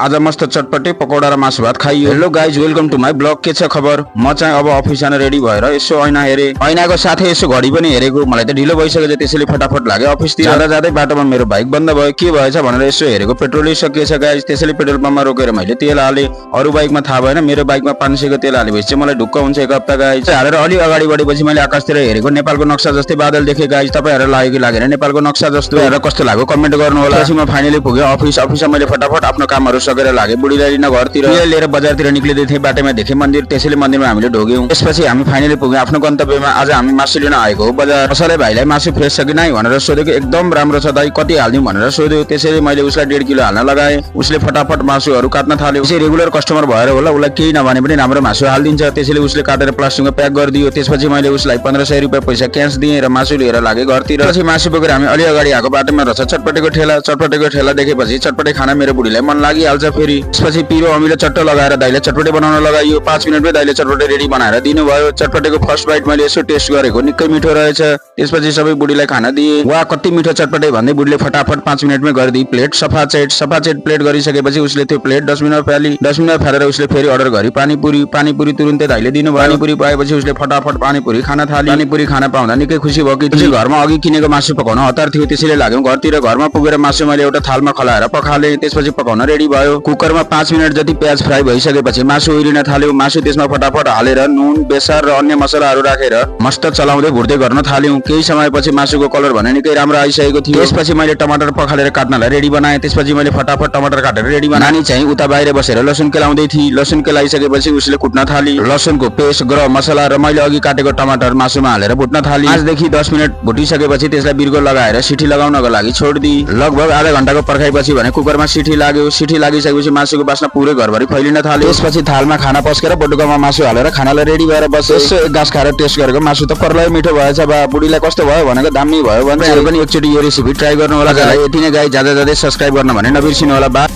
आज मस्त चटपटे पकौडा र मासु भात खाइयो। Hello guys, welcome to my blog. के छ खबर? म चाहिँ अब अफिस जान रेडी भएर यसो ऐना हेरे, ऐनाको साथै यसो घडी पनि हेरेको। मलाई त ढिलो भइसकेछ, त्यसैले फटाफट लाग्यो अफिसतिर। जाँदा जाँदै बाटोमा मेरो बाइक बन्द भयो। के भएछ भनेर यसो हेरेको, पेट्रोलै सकिएछ गाइज। त्यसैले पेट्रोल पम्पमा रोकेर मैले तेल हाले। अरू बाइकमा थाहा भएन, मेरो बाइकमा 500 को तेल हालेपछि चाहिँ मलाई ढुक्क हुन्छ एक हप्ता गाइज। हालेर अलि अगाडि बढेपछि मैले आकाशतिर हेरेको, नेपालको नक्सा जस्तै बादल देखे गाइज। तपाईहरुलाई लाग्यो कि लागेन नेपालको नक्सा जस्तो? हेरेर कस्तो लाग्यो कमेन्ट गर्नु होला। त्यसपछि म फाइनली पुगे अफिसमा मैले फटाफट आफ्नो कामहरु सकेर लागे। बुढीलाई लिन घरतिर लिएर बजारतिर निक्लिँदै थिएँ। बाटोमा देखे मन्दिर, त्यसैले मन्दिरमा हामीले ढोग्यौं। त्यसपछि हामी फाइनली पुग्यौं आफ्नो गन्तव्यमा। आज हामी मासु लिन आएको हो बजार। कसैले भाइलाई मासु फ्रेस छ कि नै भनेर सोधेको। एकदम राम्रो छ दाइ, कति हाल्दिउँ भनेर सोध्यो। त्यसैले मैले उसलाई 1.5 किलो हाल्न लगाए। उसले फटाफट मासुहरु काट्न थाल्यो। त्यसै रेगुलर कस्टमर भएर होला, उलाई केही नभने पनि राम्रो मासु हाल्दिन्छ। त्यसैले उसले काटेर प्लास्टिकमा प्याक गरिदियो। त्यसपछि मैले उसलाई 1500 रुपैयाँ पैसा क्याश दिएँ र मासु लिएर लागे घरतिर। त्यसपछि मासु बोकेर हामी अलि अगाडि आएको बाटोमा रहेछ चटपटेको ठेला। चटपटेको ठेला देखेपछि चटपटे खाना मेरो बुढीलाई मन लागिहाल्छ फेरि। त्यसपछि पिरो अमिलो चट्टो लगाएर दाइले चटपटे बनाउन लगाइयो। 5 मिनेटमै दाइले चटपटे रेडी बनाएर दिनुभयो। चटपटेको फर्स्ट बाइट मैले यसो टेस्ट गरेको, निकै मिठो रहेछ। त्यसपछि सबै बुढीलाई खाना दिए। वाह कति मिठो चटपटे भन्दै बुढीले फटाफट 5 मिनेटमै गरिदिई प्लेट सफा चेट प्लेट गरिसकेपछि उसले त्यो प्लेट डस्टबिनमा फाली। डस्टबिनमा फालेर उसले फेरि अर्डर गरी पानीपुरी तुरुन्तै दाइले दिनुभयो। पानीपुरी पाएपछि उसले फटाफट पानीपुरी खाना थाली। पानीपुरी खाना पाउँदा निकै खुसी भयो कि त्यसै घरमा अघि किनेको मासु पकाउन हतार थियो। त्यसैले लाग्यौं घरतिर। घरमा पुगेर मासु मैले एउटा थालमा खलाएर पखाले। त्यसपछि पकाउन रेडी भयो। कुकरमा 5 मिनेट जति प्याज फ्राई भइसकेपछि मासु उइरिन थाल्यो। मासु त्यसमा फटाफट हालेर नुन बेसार र अन्य मसलाहरू राखेर मस्त चलाउँदै भुट्दै गर्न थाल्यौं। केही समयपछि मासुको कलर भने निकै राम्रो आइसकेको थियो। त्यसपछि मैले टमाटर पखालेर काट्नलाई रेडी बनाएँ। त्यसपछि मैले फटाफट टमाटर काटेर रेडी बनाएँ। नानी चाहिँ उता बाहिर बसेर लसुन केलाउँदै थिए। लसुन केलाइसकेपछि उसले कुट्न थाली। लसुनको पेस्ट, गरम मसला र मैले अघि काटेको टमाटर मासुमा हालेर भुट्न थाली। 5 देखि 10 मिनेट भुटिसकेपछि त्यसलाई बिर्को लगाएर सिटी लगाउनको लागि छोड्दिए। लगभग आधा घण्टाको पर्खाइपछि भने कुकरमा सिटी लाग्यो। सिटी लागिसकेपछि मासुको बास्ना पुरै घरभरि फैलिन थाल्यो। त्यसपछि थालमा खाना पस्केर बटुकामा मासु हालेर खानालाई रेडी भएर बसे। यसो एक गाँस खाएर टेस्ट गरेको, मासु त पर्लै मिठो भएछ। बा बुढीलाई कस्तो भयो भनेको दामी भयो भने पनि एकचोटि यो रेसिपी ट्राई गर्नु होला। यति नै गाइस, जाँदा जाँदै सब्स्क्राइब गर्न भने नबिर्सिनु होला। बा।